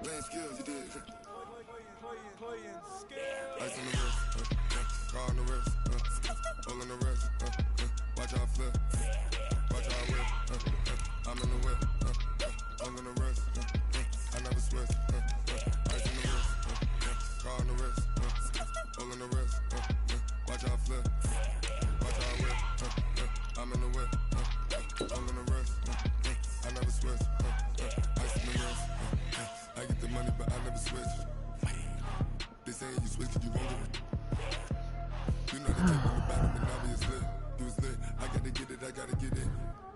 Playing skills, you did. Ice on the wrist, car on the wrist, all on the wrist, watch out flip, watch out whip, I'm in the whip, all on the wrist, I never switch, ice on the wrist, car on the wrist, all on the wrist, watch out flip, watch out whip, I'm in the whip, all on the wrist, I never switch, ice on the wrist, I get the money but I never switch. They saying you switch it, you won't get it. You know they take on the bottom and now it's lit. You was lit, I gotta get it, I gotta get it.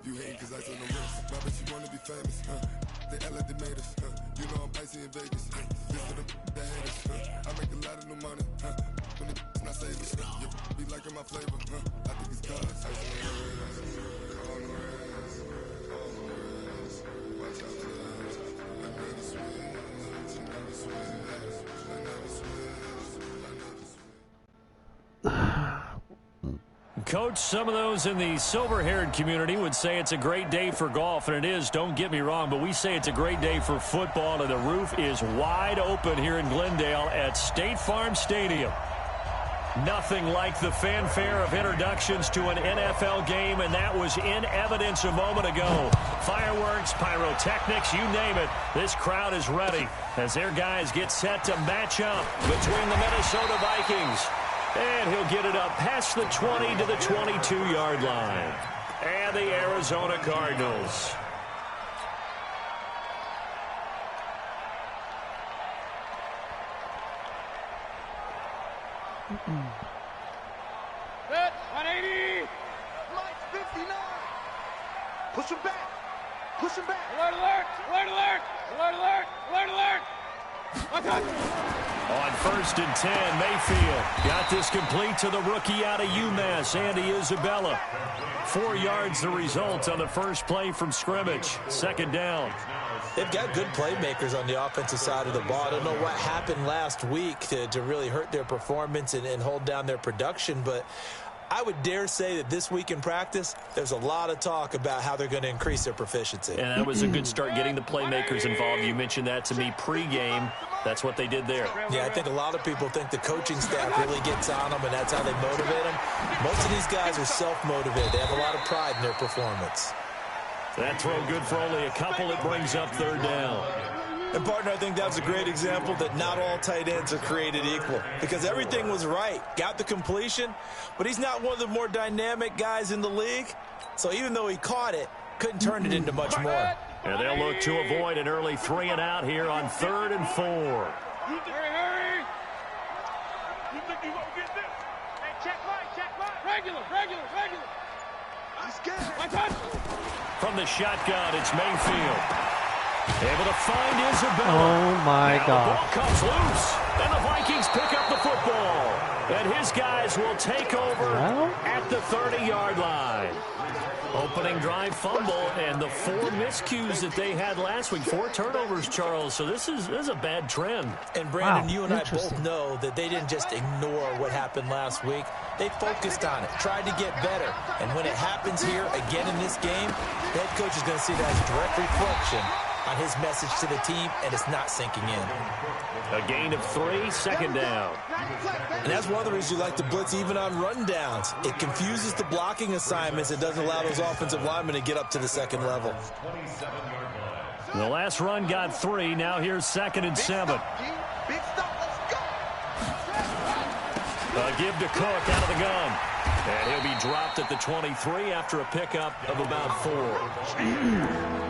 You hating cause I on the wrist. Why bet you wanna be famous, They act like they made us, You know I'm icy in Vegas, This for the that hate us, I make a lot of new money, When the not saving, You be liking my flavor, I think it's cause ice on the wrist, on the wrist, watch out for this. I never switch, I never switch. Coach, some of those in the silver-haired community would say it's a great day for golf, and it is, don't get me wrong, but we say it's a great day for football, and the roof is wide open here in Glendale at State Farm Stadium. Nothing like the fanfare of introductions to an NFL game, and that was in evidence a moment ago. Fireworks, pyrotechnics, you name it. This crowd is ready as their guys get set to match up between the Minnesota Vikings. And he'll get it up past the 20 to the 22-yard line. And the Arizona Cardinals. Set, 180. Lights 59. Push him back. Push him back. Alert, alert. Alert, alert. Alert, alert. Alert, alert. On 1st and 10, Mayfield got this complete to the rookie out of UMass, Andy Isabella. 4 yards the result on the first play from scrimmage. 2nd down. They've got good playmakers on the offensive side of the ball. I don't know what happened last week to really hurt their performance and hold down their production, but I would dare say that this week in practice, there's a lot of talk about how they're going to increase their proficiency. And that was a good start getting the playmakers involved. You mentioned that to me pregame. That's what they did there. Yeah, I think a lot of people think the coaching staff really gets on them, and that's how they motivate them. Most of these guys are self-motivated. They have a lot of pride in their performance. That throw good for only a couple. It brings up 3rd down. And, partner, I think that's a great example that not all tight ends are created equal, because everything was right. Got the completion, but he's not one of the more dynamic guys in the league. So even though he caught it, couldn't turn it into much more. And they'll look to avoid an early 3 and out here on 3rd and 4. Hurry, hurry. You think you won't get this? Hey, check right. Regular. He's scared. My touch. From the shotgun, it's Mayfield. Able to find Isabella. Oh, my now God. The ball comes loose, and the Vikings pick up the football. And his guys will take over at the 30-yard line. Opening drive fumble, and the 4 miscues that they had last week. 4 turnovers, Charles. So this is a bad trend. And, Brandon, you and I both know that they didn't just ignore what happened last week. They focused on it, tried to get better. And when it happens here again in this game, the head coach is going to see that as a direct reflection on his message to the team, and it's not sinking in. A gain of 3, 2nd down. And that's one of the reasons you like to blitz even on rundowns. It confuses the blocking assignments. It doesn't allow those offensive linemen to get up to the 2nd level. The last run got 3. Now here's 2nd and 7. A give to Cook out of the gun. And he'll be dropped at the 23 after a pickup of about 4.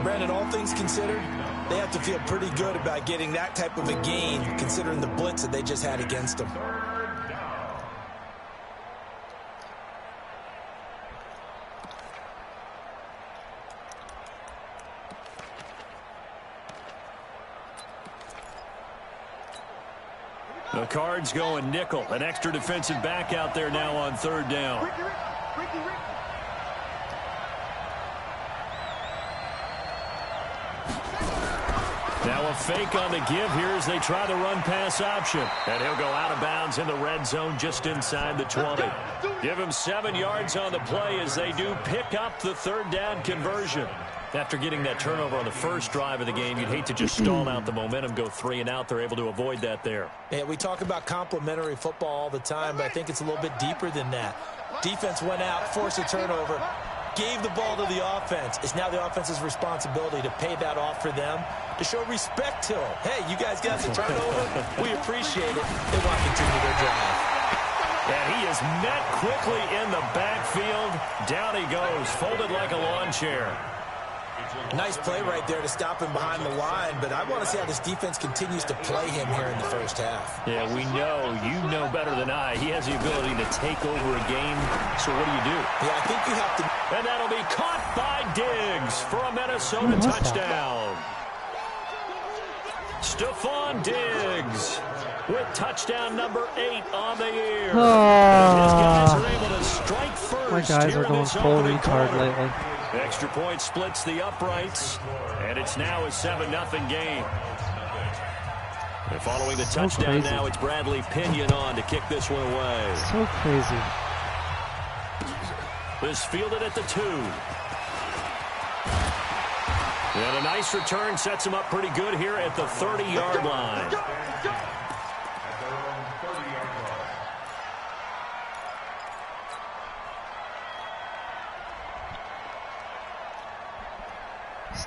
Brandon, all things considered, they have to feel pretty good about getting that type of a gain, considering the blitz that they just had against them. The Cards going nickel. An extra defensive back out there now on 3rd down. Now a fake on the give here as they try the run-pass option. And he'll go out of bounds in the red zone just inside the 20. Give him 7 yards on the play as they do pick up the third down conversion. After getting that turnover on the first drive of the game, you'd hate to just stall out the momentum, go 3 and out. They're able to avoid that there. Yeah, we talk about complementary football all the time, but I think it's a little bit deeper than that. Defense went out, forced a turnover, gave the ball to the offense. It's now the offense's responsibility to pay that off for them, to show respect to them. Hey, you guys got the turnover. We appreciate it. They want to continue their drive. And he is met quickly in the backfield. Down he goes, folded like a lawn chair. Nice play right there to stop him behind the line, but I want to see how this defense continues to play him here in the first half. Yeah, we know, you know better than I, he has the ability to take over a game. So what do you do? Yeah, I think you have to. And that'll be caught by Diggs for a Minnesota touchdown. Stephon Diggs with touchdown number 8 on the year. His guys are able to strike first. My guys are going full retard lately. Extra point splits the uprights, and it's now a 7-0 game. And following the touchdown now, it's Bradley Pinion on to kick this one away. So crazy. This fielded at the 2. And a nice return sets him up pretty good here at the 30-yard line.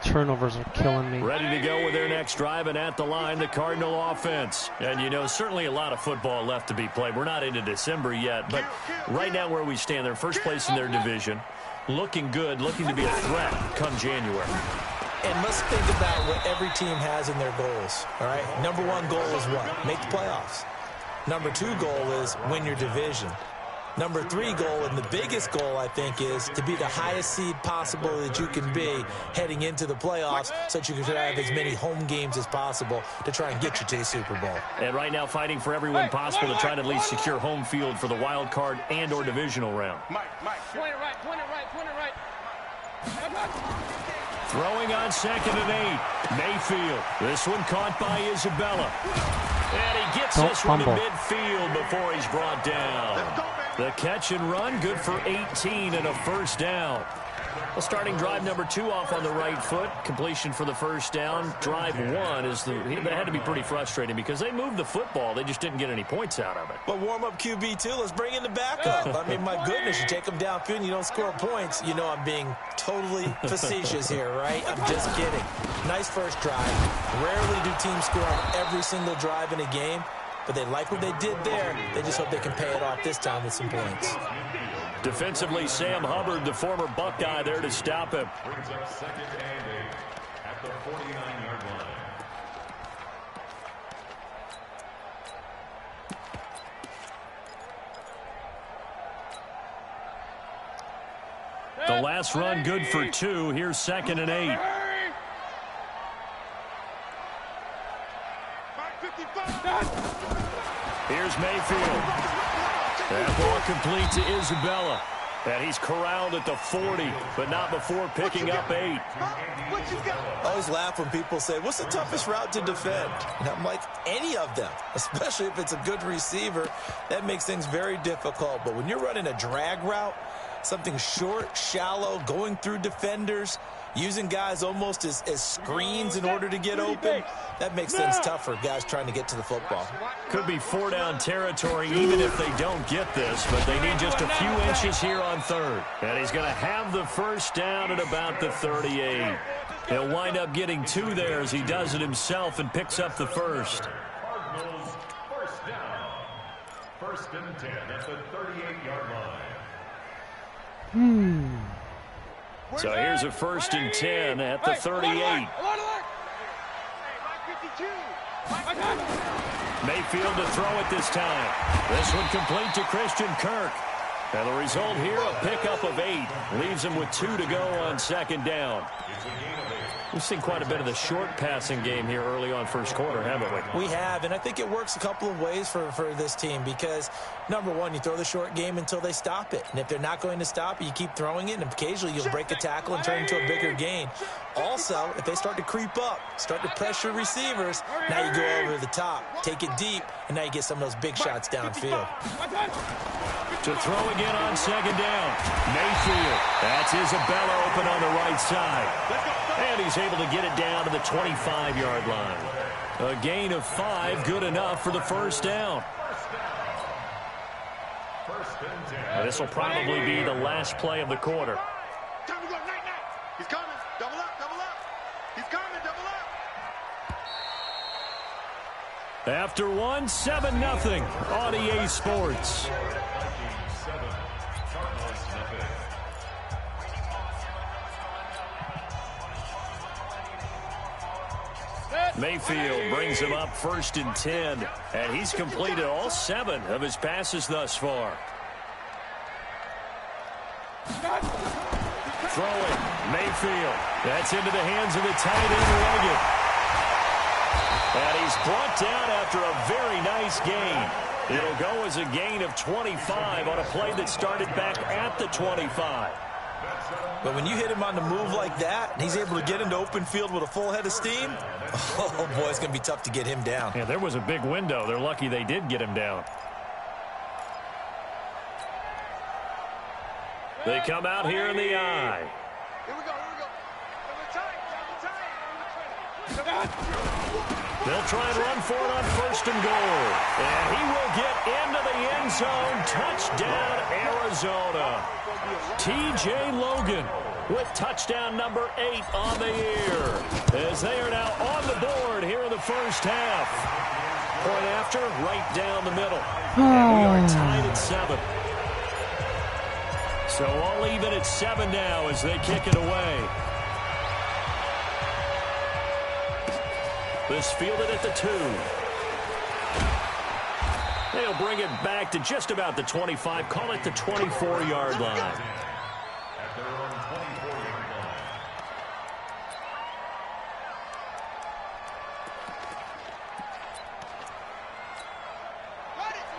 Turnovers are killing me. Ready to go with their next drive, and at the line, the Cardinal offense. And, you know, certainly a lot of football left to be played. We're not into December yet, but right now where we stand, they're first place in their division, looking good, looking to be a threat come January. And let's think about what every team has in their goals, all right? Number 1 goal is what? Make the playoffs. Number 2 goal is win your division. Number 3 goal, and the biggest goal, I think, is to be the highest seed possible that you can be heading into the playoffs so that you can have as many home games as possible to try and get you to the Super Bowl. And right now fighting for every win possible to try to at least secure home field for the wild card and or divisional round. Point it right, point it right, point it right. Throwing on 2nd and 8. Mayfield. This one caught by Isabella. And he gets this one to midfield before he's brought down. The catch and run, good for 18 and a first down. Well, starting drive number 2 off on the right foot. Completion for the first down. Drive 1 is that had to be pretty frustrating because they moved the football. They just didn't get any points out of it. But warm-up QB, too. Let's bring in the backup. I mean, my goodness, you take them downfield and you don't score points. You know I'm being totally facetious here, right? I'm just kidding. Nice first drive. Rarely do teams score on every single drive in a game, but they like what they did there. They just hope they can pay it off this time with some points. Defensively, Sam Hubbard, the former Buckeye, there to stop him. Brings up 2nd and 8 at the 49-yard line. The last run good for 2. Here's 2nd and 8. Here's Mayfield. That ball complete to Isabella. And he's corralled at the 40, but not before picking up 8. I always laugh when people say, what's the toughest route to defend? And I'm like, any of them, especially if it's a good receiver. That makes things very difficult. But when you're running a drag route, something short, shallow, going through defenders, using guys almost as screens in order to get open, that makes things tough for guys trying to get to the football. Could be 4-down territory even if they don't get this, but they need just a few inches here on 3rd. And he's going to have the first down at about the 38. He'll wind up getting 2 there as he does it himself and picks up the first. Cardinals first down. 1st and 10 at the 38-yard line. So here's a 1st and 10 at the 38. Mayfield to throw it this time. This one complete to Christian Kirk. And the result here, a pickup of 8. Leaves him with 2 to go on second down. We've seen quite a bit of the short passing game here early on first quarter, haven't we? We have, and I think it works a couple of ways for this team because, number one, you throw the short game until they stop it. And if they're not going to stop it, you keep throwing it, and occasionally you'll break a tackle and turn into a bigger gain. Also, if they start to creep up, start to pressure receivers, now you go over the top, take it deep, and now you get some of those big shots downfield. To throw again on second down. Mayfield. That's Isabella open on the right side. And he's able to get it down to the 25-yard line. A gain of 5, good enough for the first down. This will probably be the last play of the quarter. Time to go, night. He's coming. Double up. He's coming, double up. After one, 7-0 on EA Sports. Mayfield brings him up 1st and 10, and he's completed all 7 of his passes thus far. Throwing, Mayfield. That's into the hands of the tight end, Leggett. And he's brought down after a very nice gain. It'll go as a gain of 25 on a play that started back at the 25. But when you hit him on the move like that, and he's able to get into open field with a full head of steam, oh, boy, it's going to be tough to get him down. Yeah, there was a big window. They're lucky they did get him down. They come out here in the eye. Here we go. They'll try and run for it on 1st and goal. And he will get into the end zone. Touchdown, Arizona. T.J. Logan with touchdown number 8 on the year. As they are now on the board here in the first half. Point after, right down the middle. And we are tied at 7. So all even at 7 now as they kick it away. This fielded at the 2. They'll bring it back to just about the 25. Call it the 24-yard line.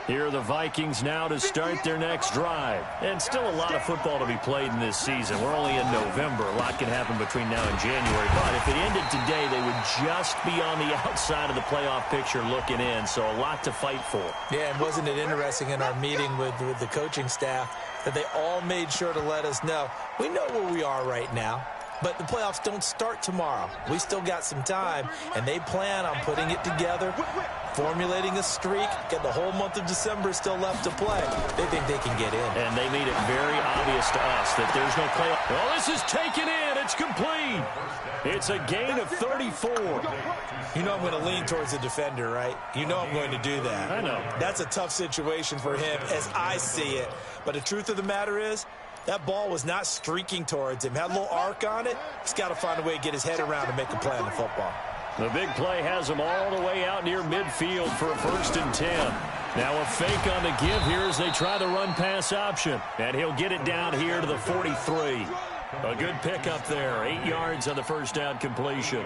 Here are the Vikings now to start their next drive. And still a lot of football to be played in this season. We're only in November. A lot can happen between now and January. But if it ended today, they would just be on the outside of the playoff picture looking in. So a lot to fight for. Yeah, and wasn't it interesting in our meeting with the coaching staff that they all made sure to let us know, we know where we are right now. But the playoffs don't start tomorrow. We still got some time, and they plan on putting it together, formulating a streak, get the whole month of December still left to play. They think they can get in. And they made it very obvious to us that there's no playoff. Well, this is taken in. It's complete. It's a gain of 34. You know I'm going to lean towards the defender, right? You know I'm going to do that. I know. That's a tough situation for him as I see it. But the truth of the matter is, that ball was not streaking towards him. Had a little arc on it. He's got to find a way to get his head around and make a play on the football. The big play has him all the way out near midfield for a 1st and 10. Now a fake on the give here as they try the run-pass option. And he'll get it down here to the 43. A good pickup there. 8 yards on the first down completion.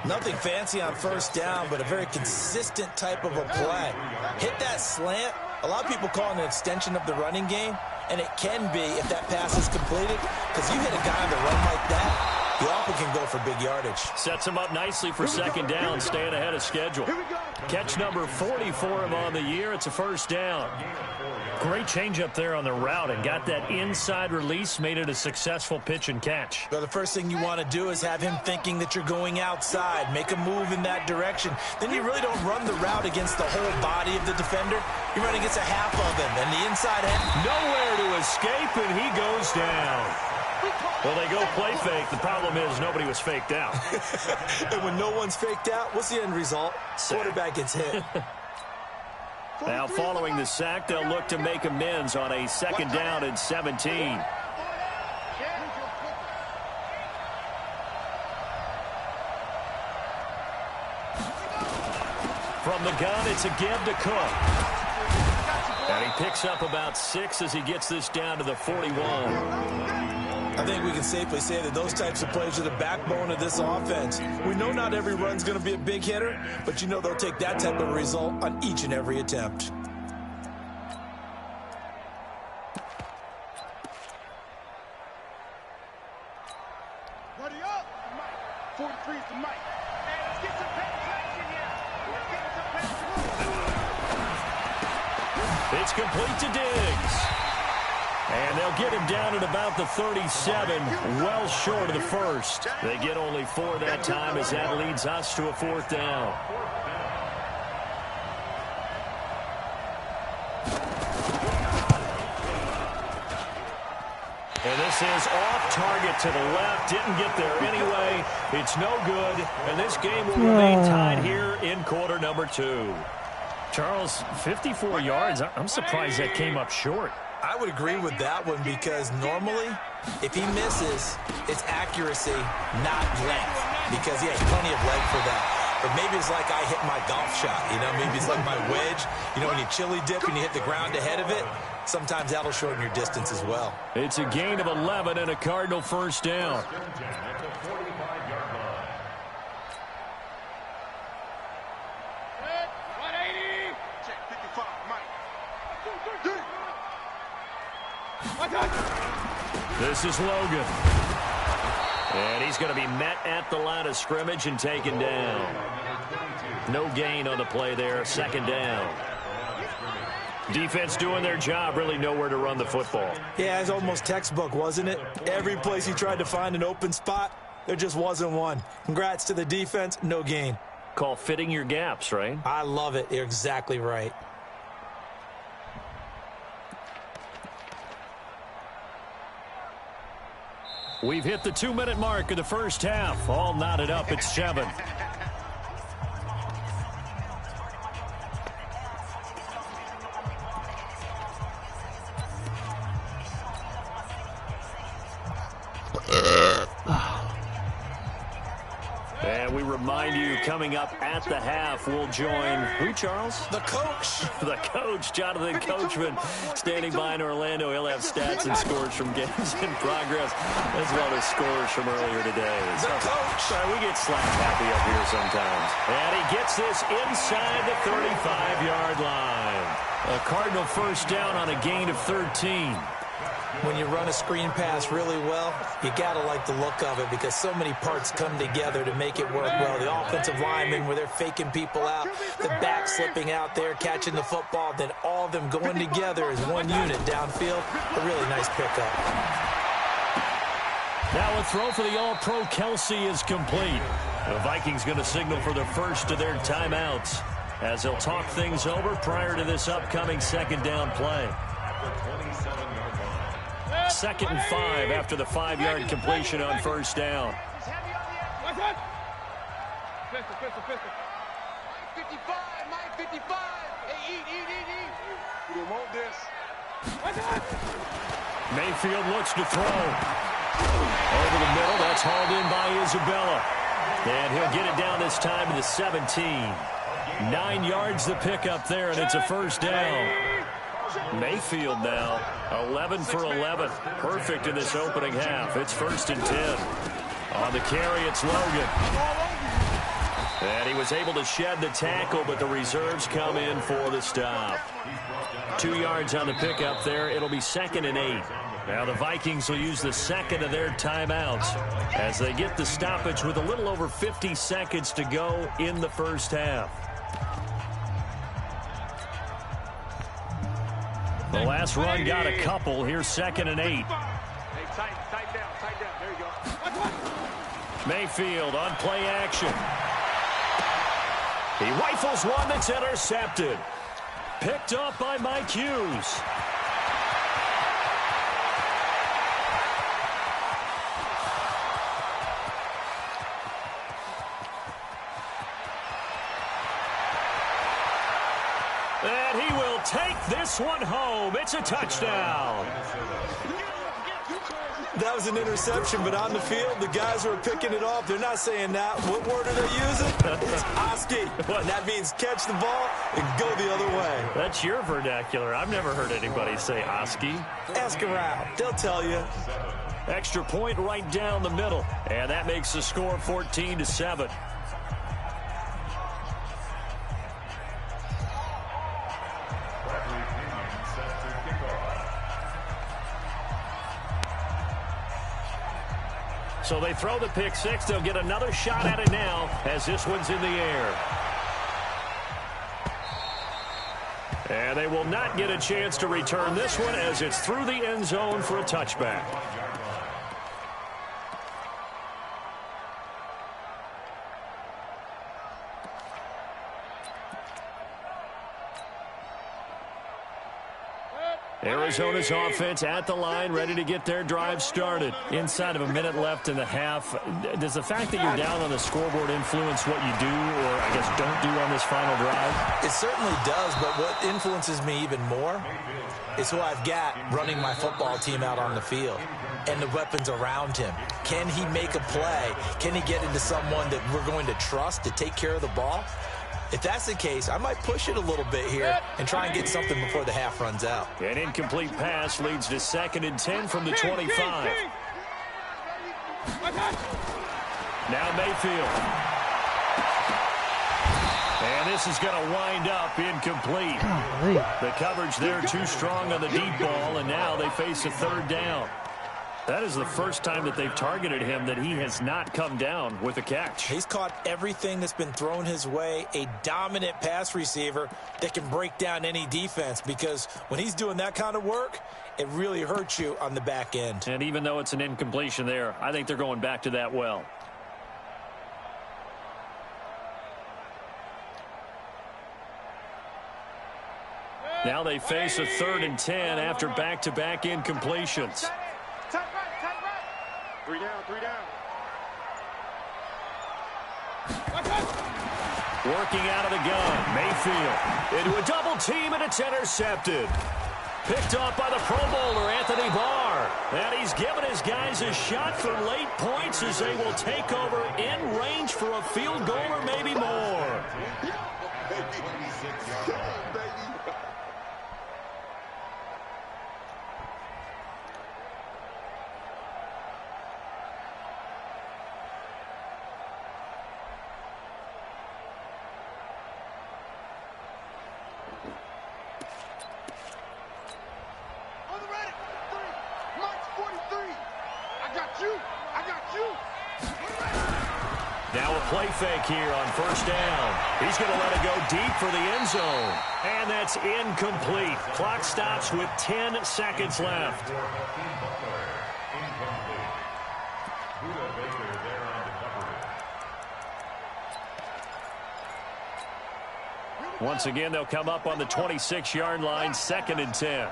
Nothing fancy on first down, but a very consistent type of a play. Hit that slant. A lot of people call it an extension of the running game. And it can be if that pass is completed, because you hit a guy on the run like that, he often can go for big yardage. Sets him up nicely for second down, staying ahead of schedule. Catch number 40 for him on the year. It's a first down. Great change up there on the route and got that inside release, made it a successful pitch and catch. Well, the first thing you want to do is have him thinking that you're going outside, make a move in that direction. Then you really don't run the route against the whole body of the defender. You run against a half of him, and the inside end. Nowhere to escape, and he goes down. Well, they go play fake. The problem is nobody was faked out. And when no one's faked out, what's the end result? Quarterback gets hit. Now, following the sack, they'll look to make amends on a second down and 17. From the gun, it's a give to Cook. And he picks up about 6 as he gets this down to the 41. I think we can safely say that those types of plays are the backbone of this offense. We know not every run's going to be a big hitter, but you know they'll take that type of result on each and every attempt. Ready up! 43 is the mic. Hey, let's get some penetration here. Let's get some penetration. It's complete to Diggs. And they'll get him down at about the 37, well short of the first. They get only 4 that time as that leads us to a 4th down. And this is off target to the left. Didn't get there anyway. It's no good. And this game will remain tied here in quarter number 2. Charles, 54 yards. I'm surprised that came up short. I would agree with that one because normally, if he misses, it's accuracy, not length, because he has plenty of leg for that. Or maybe it's like I hit my golf shot, you know, maybe it's like my wedge. You know, when you chili dip and you hit the ground ahead of it, sometimes that'll shorten your distance as well. It's a gain of 11 and a Cardinal first down. This is Logan. And he's going to be met at the line of scrimmage and taken down. No gain on the play there. 2nd down. Defense doing their job, really nowhere to run the football. Yeah, it's almost textbook, wasn't it? Every place he tried to find an open spot, there just wasn't one. Congrats to the defense, no gain. Call fitting your gaps, right? I love it. You're exactly right. We've hit the 2-minute mark of the first half. All knotted up at 7. And we remind you, coming up at the half, we'll join who, Charles? The coach. The coach, Jonathan Coachman, standing by in Orlando. He'll have stats and scores from games in progress, as well as scores from earlier today. The coach. Sorry, we get slap happy up here sometimes. And he gets this inside the 35-yard line. A Cardinal first down on a gain of 13. When you run a screen pass really well, you got to like the look of it because so many parts come together to make it work well. The offensive linemen, where they're faking people out, the back slipping out there, catching the football, then all of them going together as one unit downfield. A really nice pickup. Now a throw for the All-Pro Kelsey is complete. The Vikings going to signal for the first of their timeouts as they'll talk things over prior to this upcoming 2nd down play. 2nd and 5 after the 5-yard completion on first down. Pistol. 55, Mike 55. Hey, eat. We don't want this. Mayfield looks to throw. Over the middle, that's hauled in by Isabella. And he'll get it down this time to the 17. 9 yards the pickup there, and it's a first down. Mayfield now, 11 for 11. Perfect in this opening half. It's 1st and 10. On the carry, it's Logan. And he was able to shed the tackle, but the reserves come in for the stop. 2 yards on the pickup there. It'll be 2nd and 8. Now the Vikings will use the 2nd of their timeouts as they get the stoppage with a little over 50 seconds to go in the first half. The last run got a couple. Here's 2nd and 8. Hey, tight down. There you go. Mayfield on play action. He rifles one that's intercepted. Picked up by Mike Hughes. And he will take this one home. It's a touchdown. That was an interception, but on the field, the guys who are picking it off, they're not saying that. What word are they using? It's Oski. And that means catch the ball and go the other way. That's your vernacular. I've never heard anybody say Oski. Ask around. They'll tell you. Extra point right down the middle. And that makes the score 14-7. So they throw the pick six. They'll get another shot at it now as this one's in the air. And they will not get a chance to return this one as it's through the end zone for a touchback. Arizona's offense at the line, ready to get their drive started. Inside of a minute left in the half. Does the fact that you're down on the scoreboard influence what you do, or I guess don't do on this final drive? It certainly does, but what influences me even more is who I've got running my football team out on the field and the weapons around him. Can he make a play? Can he get into someone that we're going to trust to take care of the ball? If that's the case, I might push it a little bit here and try and get something before the half runs out. An incomplete pass leads to 2nd and 10 from the 25. Now Mayfield. And this is going to wind up incomplete. Golly. The coverage there too strong on the deep ball, and now they face a 3rd down. That is the first time that they've targeted him that he has not come down with a catch. He's caught everything that's been thrown his way, a dominant pass receiver that can break down any defense, because when he's doing that kind of work, it really hurts you on the back end. And even though it's an incompletion there, I think they're going back to that well. Now they face a 3rd and 10 after back-to-back incompletions. Tight right. 3 down. Working out of the gun, Mayfield into a double team, and it's intercepted. Picked up by the Pro Bowler, Anthony Barr. And he's given his guys a shot for late points as they will take over in range for a field goal or maybe more. Now a play fake here on 1st down. He's going to let it go deep for the end zone. And that's incomplete. Clock stops with 10 seconds left. Once again, they'll come up on the 26-yard line, 2nd and 10.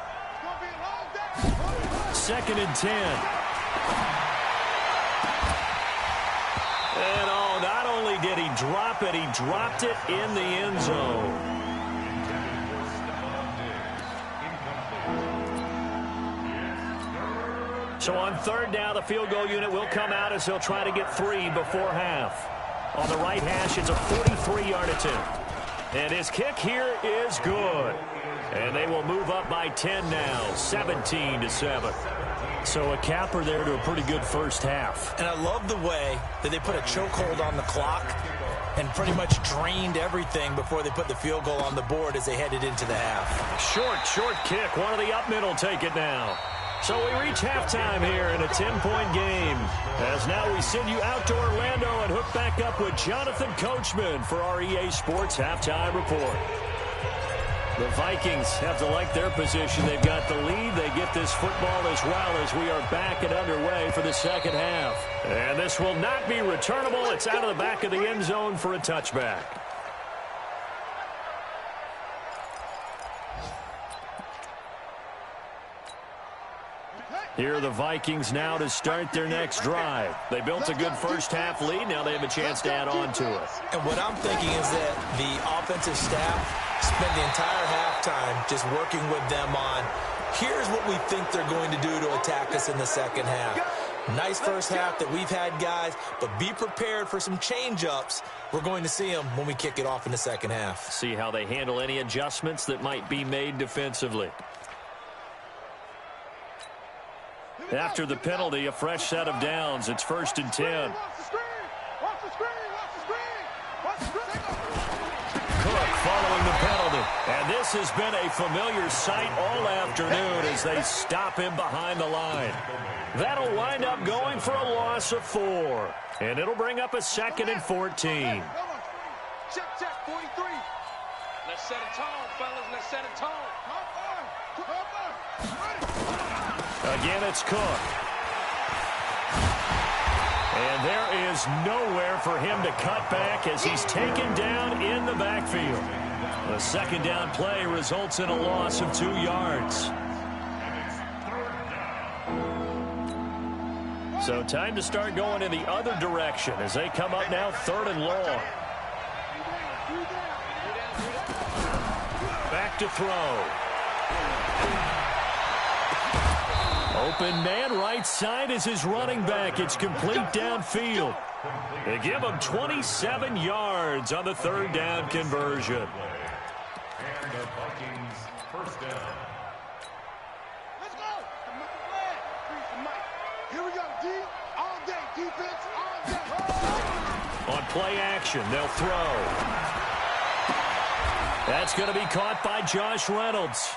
2nd and 10. And not only did he drop it, he dropped it in the end zone. So on 3rd down, the field goal unit will come out as they'll try to get 3 before half. On the right hash, it's a 43-yard attempt. And his kick here is good. And they will move up by 10 now, 17-7. So a capper there to a pretty good first half. And I love the way that they put a chokehold on the clock and pretty much drained everything before they put the field goal on the board as they headed into the half. Short kick. One of the up mid will take it now. So we reach halftime here in a 10-point game. As now we send you out to Orlando and hook back up with Jonathan Coachman for our EA Sports Halftime Report. The Vikings have to like their position. They've got the lead. They get this football as well as we are back and underway for the second half. And this will not be returnable. It's out of the back of the end zone for a touchback. Here are the Vikings now to start their next drive. They built a good first half lead. Now they have a chance to add on to it. And what I'm thinking is that the offensive staff spent the entire halftime just working with them on Here's what we think they're going to do to attack us in the second half. Nice first half that we've had, guys, but be prepared for some change-ups. We're going to see them when we kick it off in the second half. See how they handle any adjustments that might be made defensively. After the penalty, a fresh set of downs. It's 1st and 10. Cook following the penalty. And this has been a familiar sight all afternoon as they stop him behind the line. That'll wind up going for a loss of 4. And it'll bring up a 2nd and 14. Check, 43. Let's set a tone, fellas. Let's set a tone. Again, it's Cook. And there is nowhere for him to cut back as he's taken down in the backfield. The 2nd down play results in a loss of 2 yards. So time to start going in the other direction as they come up now 3rd and long. Back to throw. Open man right side is his running back. It's complete downfield. They give him 27 yards on the 3rd down conversion. And the Vikings first down. Let's go. Here we go, D. All day. Defense, all day. On play action, they'll throw. That's going to be caught by Josh Reynolds.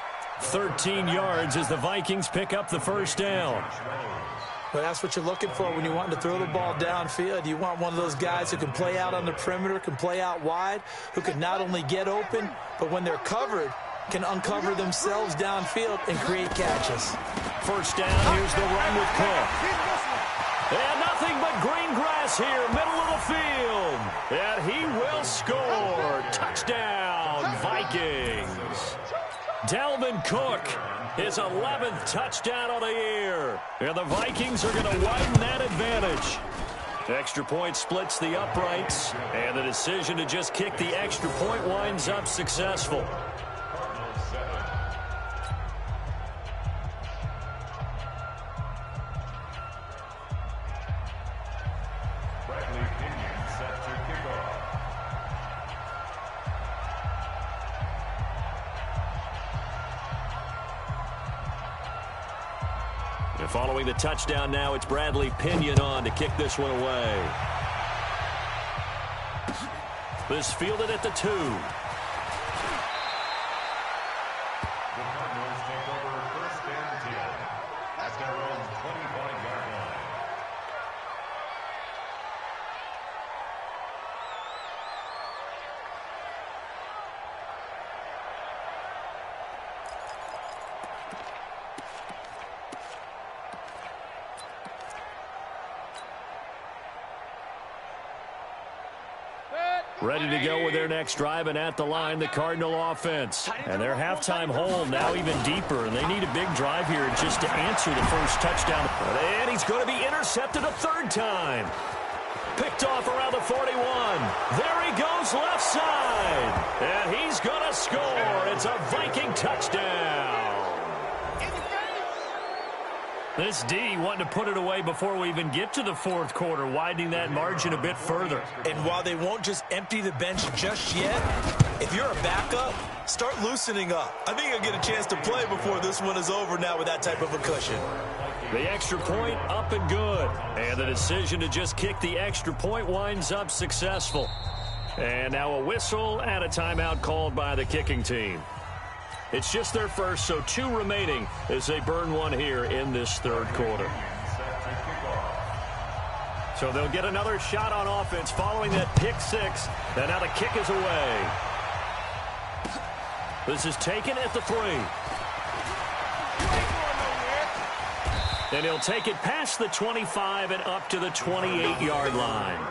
13 yards as the Vikings pick up the 1st down. But that's what you're looking for when you want to throw the ball downfield. You want one of those guys who can play out on the perimeter, can play out wide, who can not only get open, but when they're covered, can uncover themselves downfield and create catches. 1st down, here's the run with Cook. And nothing but green grass here, middle of the field. And he will score. Touchdown, Vikings. Dalvin Cook, his 11th touchdown of the year. And the Vikings are going to widen that advantage. Extra point splits the uprights, and the decision to just kick the extra point winds up successful. Following the touchdown now, it's Bradley Pinion on to kick this one away. This fielded at the 2. The Cardinals take over 1st and 10 at their own 25-yard line. Ready to go with their next drive, and at the line, the Cardinal offense. And their halftime hole now even deeper, and they need a big drive here just to answer the 1st touchdown. And he's going to be intercepted a 3rd time. Picked off around the 41. There he goes left side. And he's going to score. It's a Viking touchdown. This D wanting to put it away before we even get to the 4th quarter, widening that margin a bit further. And while they won't just empty the bench just yet, if you're a backup, start loosening up. I think you'll get a chance to play before this one is over now with that type of a cushion. The extra point up and good. And the decision to just kick the extra point winds up successful. And now a whistle and a timeout called by the kicking team. It's just their first, so 2 remaining as they burn one here in this 3rd quarter. So they'll get another shot on offense following that pick 6. And now the kick is away. This is taken at the 3. And he'll take it past the 25 and up to the 28-yard line.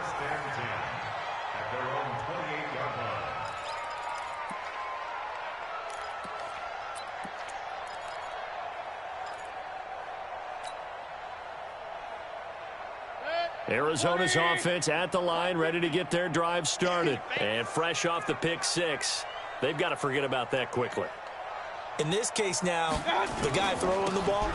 Arizona's offense at the line, ready to get their drive started. And fresh off the pick 6, they've got to forget about that quickly. In this case now, the guy throwing the ball,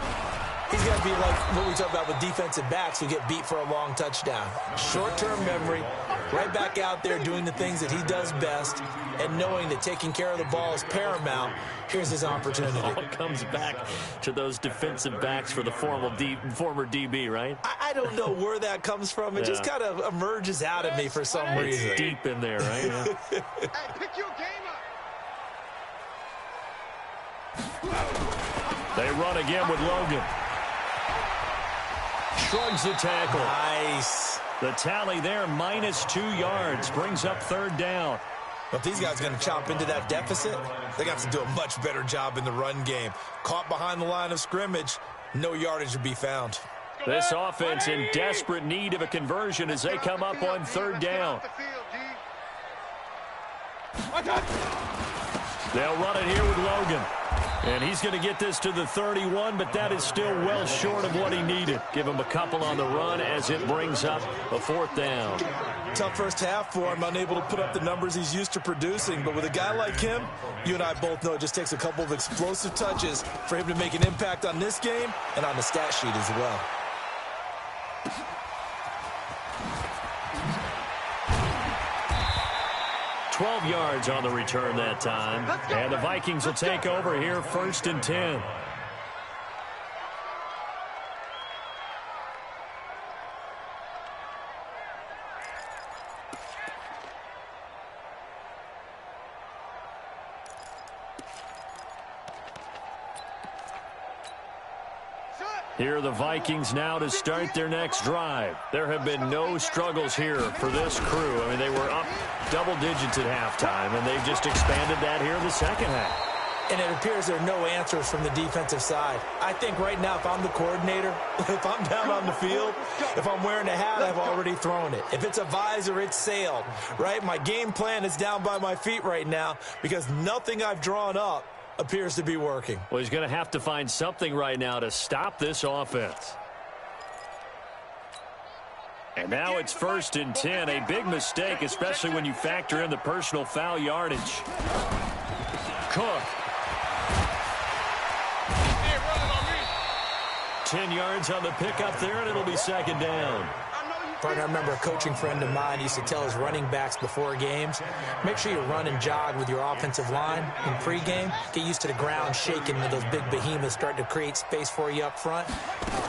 he's got to be like what we talk about with defensive backs who get beat for a long touchdown. Short-term memory, right back out there doing the things that he does best, and knowing that taking care of the ball is paramount. Here's his opportunity. All comes back to those defensive backs for the former DB, right? I don't know where that comes from. It just kind of emerges out of me for some reason. It's deep in there, right? Yeah. Hey, pick your game up. They run again with Logan. Shrugs the tackle. Nice. The tally there, -2 yards, brings up 3rd down. But these guys are going to chop into that deficit. They got to do a much better job in the run game. Caught behind the line of scrimmage, no yardage to be found. This offense in desperate need of a conversion as they come up on 3rd down. They'll run it here with Logan. And he's going to get this to the 31, but that is still well short of what he needed. Give him a couple on the run as it brings up a 4th down. Tough first half for him, unable to put up the numbers he's used to producing. But with a guy like him, you and I both know it just takes a couple of explosive touches for him to make an impact on this game and on the stat sheet as well. $12 yards on the return that time. And the Vikings will take over here, 1st and 10. Here are the Vikings now to start their next drive. There have been no struggles here for this crew. I mean, they were up double digits at halftime, and they've just expanded that here in the second half. And it appears there are no answers from the defensive side. I think right now, if I'm the coordinator, if I'm down on the field, if I'm wearing a hat, I've already thrown it. If it's a visor, it's sailed, right? My game plan is down by my feet right now because nothing I've drawn up appears to be working. Well, he's going to have to find something right now to stop this offense. And now it's 1st and 10. A big mistake, especially when you factor in the personal foul yardage. Cook. 10 yards on the pickup there, and it'll be 2nd down. Partner, I remember a coaching friend of mine used to tell his running backs before games, make sure you run and jog with your offensive line in pregame. Get used to the ground shaking when those big behemoths start to create space for you up front.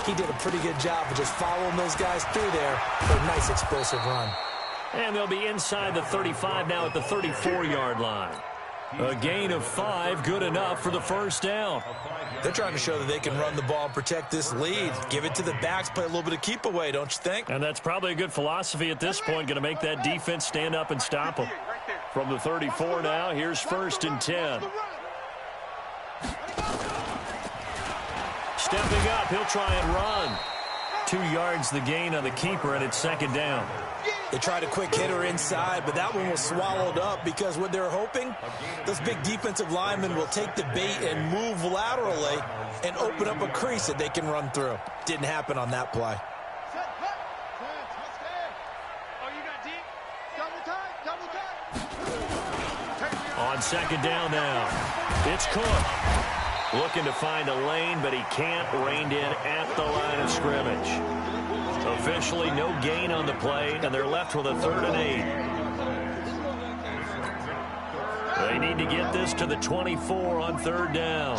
He did a pretty good job of just following those guys through there for a nice explosive run. And they'll be inside the 35 now at the 34-yard line. A gain of 5, good enough for the 1st down. They're trying to show that they can run the ball and protect this lead. Give it to the backs, play a little bit of keep away, don't you think? And that's probably a good philosophy at this point, going to make that defense stand up and stop them. From the 34 now, here's 1st and 10. Stepping up, he'll try and run. 2 yards the gain on the keeper, and it's 2nd down. They tried a quick hitter inside, but that one was swallowed up because what they're hoping, those big defensive linemen will take the bait and move laterally and open up a crease that they can run through. Didn't happen on that play. On 2nd down now, it's Cook. Looking to find a lane, but he can't. Reined in at the line of scrimmage. Officially no gain on the play, and they're left with a 3rd and 8. They need to get this to the 24 on 3rd down.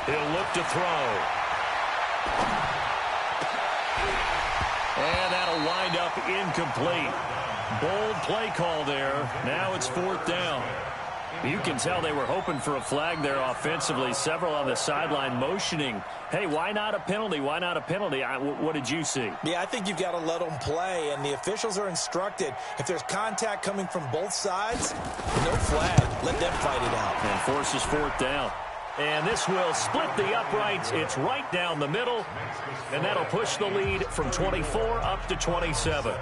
He'll look to throw. And that'll wind up incomplete. Bold play call there. Now it's 4th down. You can tell they were hoping for a flag there offensively. Several on the sideline motioning, hey, why not a penalty? Why not a penalty? What did you see? Yeah, I think you've got to let them play, and the officials are instructed. If there's contact coming from both sides, no flag. Let them fight it out. And forces 4th down. And this will split the uprights. It's right down the middle, and that'll push the lead from 24 up to 27.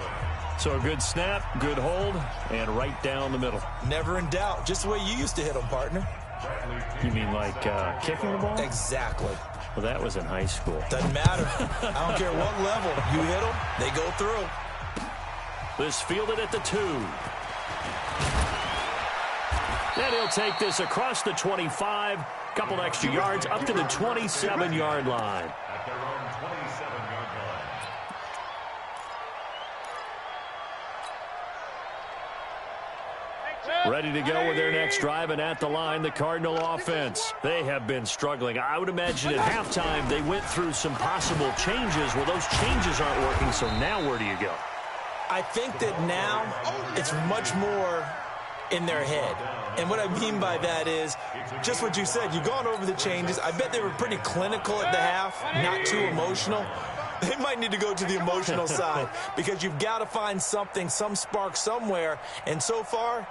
So a good snap, good hold, and right down the middle. Never in doubt. Just the way you used to hit them, partner. You mean like kicking the ball? Exactly. Well, that was in high school. Doesn't matter. I don't care what level. You hit them, they go through. This fielded at the 2. And he'll take this across the 25, couple extra yards up to the 27-yard line. At their own 27-yard line. Ready to go with their next drive, and at the line, the Cardinal offense. They have been struggling. I would imagine at halftime they went through some possible changes. Well, those changes aren't working, so now where do you go? I think that now it's much more in their head. And what I mean by that is just what you said. You've gone over the changes. I bet they were pretty clinical at the half, not too emotional. They might need to go to the emotional side because you've got to find something, some spark somewhere. And so far,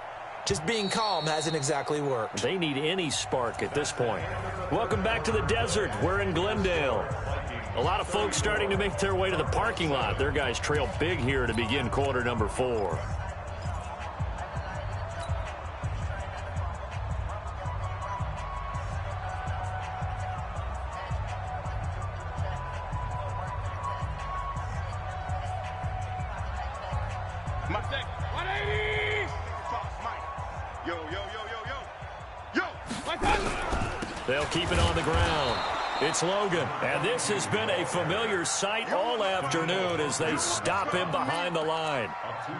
just being calm hasn't exactly worked. They need any spark at this point. Welcome back to the desert. We're in Glendale. A lot of folks starting to make their way to the parking lot. Their guys trail big here to begin quarter number 4. Mike, 180! Yo, yo, yo, yo, yo. Yo! They'll keep it on the ground. It's Logan, and this has been a familiar sight all afternoon as they stop him behind the line.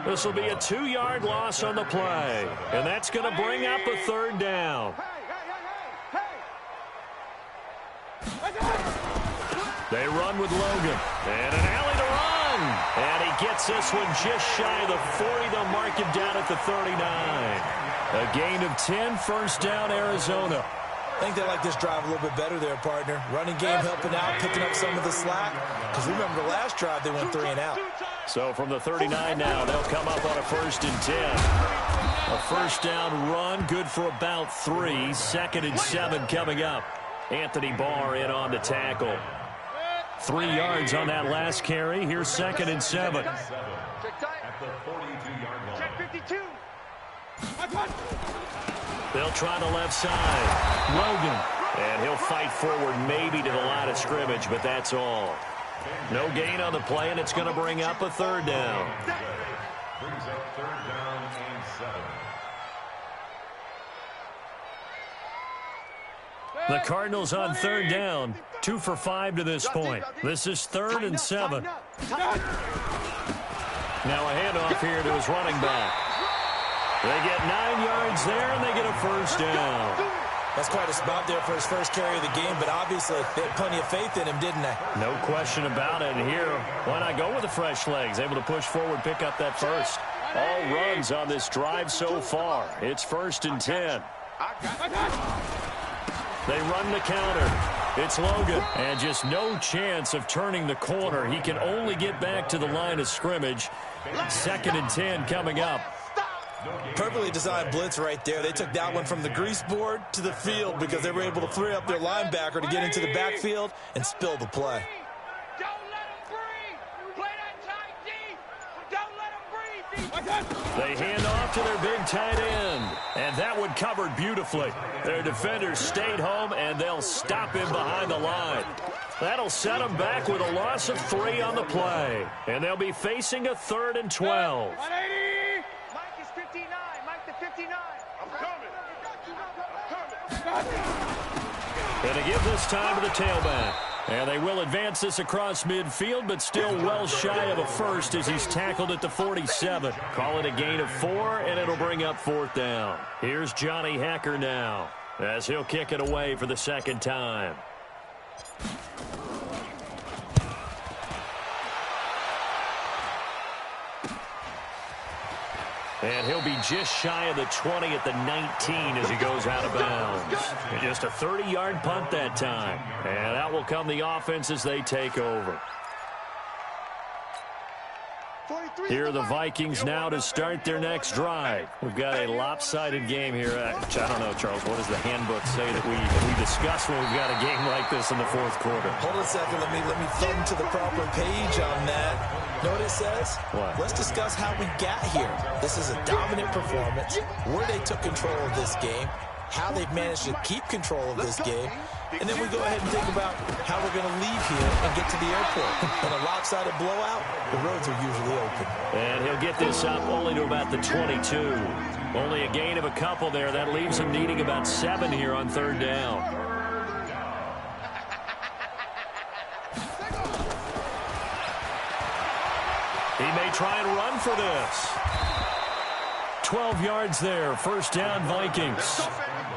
This will be a 2-yard loss on the play, and that's going to bring up a 3rd down. They run with Logan, and an alley to run, and he gets this one just shy of the 40. They'll mark him down at the 39. A gain of 10, first down, Arizona. I think they like this drive a little bit better there, partner. Running game helping out, picking up some of the slack. Because remember the last drive, they went 3 and out. So from the 39 now, they'll come up on a 1st and 10. A first down run, good for about 3. 2nd and 7 coming up. Anthony Barr in on the tackle. 3 yards on that last carry. Here's 2nd and 7. At the 42-yard line. Check 52. They'll try the left side. Logan. And he'll fight forward maybe to the line of scrimmage, but that's all. No gain on the play, and it's going to bring up a 3rd down. Brings up 3rd down and 7. The Cardinals on 3rd down. 2 for 5 to this point. This is 3rd and 7. Now a handoff here to his running back. They get 9 yards there, and they get a first down. That's quite a spot there for his first carry of the game, but obviously they had plenty of faith in him, didn't they? No question about it. And here, why not go with the fresh legs? Able to push forward, pick up that first. All runs on this drive so far. It's 1st and 10. They run the counter. It's Logan. And just no chance of turning the corner. He can only get back to the line of scrimmage. 2nd and 10 coming up. Perfectly designed blitz right there. They took that one from the grease board to the field because they were able to free up their linebacker to get into the backfield and spill the play. Don't let him breathe. Play that tight deep. Don't let him breathe. They hand off to their big tight end. And that one covered beautifully. Their defenders stayed home, and they'll stop him behind the line. That'll set them back with a loss of 3 on the play. And they'll be facing a 3rd and 12. 180. Mike is 59. Mike the 59. I'm coming. And to give this time to the tailback. And they will advance this across midfield, but still well shy of a first as he's tackled at the 47. Call it a gain of 4, and it'll bring up 4th down. Here's Johnny Hacker now as he'll kick it away for the 2nd time. And he'll be just shy of the 20 at the 19 as he goes out of bounds. Just a 30-yard punt that time. And out will come the offense as they take over. Here are the Vikings now to start their next drive. We've got a lopsided game here. I don't know, Charles, what does the handbook say that we discuss when we've got a game like this in the 4th quarter? Hold on a second. Let me thumb to the proper page on that. Know what it says? What? Let's discuss how we got here. This is a dominant performance, where they took control of this game, how they've managed to keep control of this game. And then we go ahead and think about how we're going to leave here and get to the airport. In a lopsided blowout, the roads are usually open. And he'll get this up only to about the 22. Only a gain of a couple there. That leaves him needing about 7 here on 3rd down. He may try and run for this. 12 yards there. 1st down, Vikings.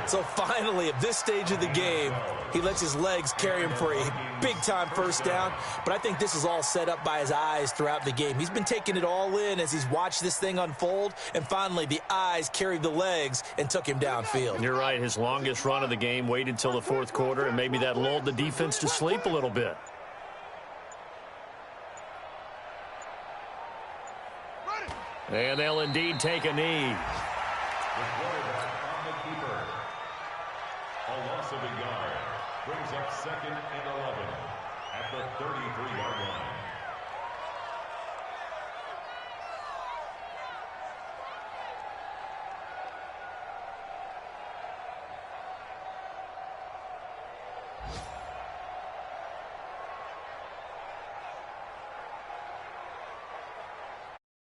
So finally, at this stage of the game, he lets his legs carry him for a big-time 1st down. But I think this is all set up by his eyes throughout the game. He's been taking it all in as he's watched this thing unfold. And finally, the eyes carried the legs and took him downfield. You're right. His longest run of the game waited till the 4th quarter, and maybe that lulled the defense to sleep a little bit. And they'll indeed take a knee. The quarterback on the keeper. A loss of a yard brings up 2nd and 11 at the 33-yard line.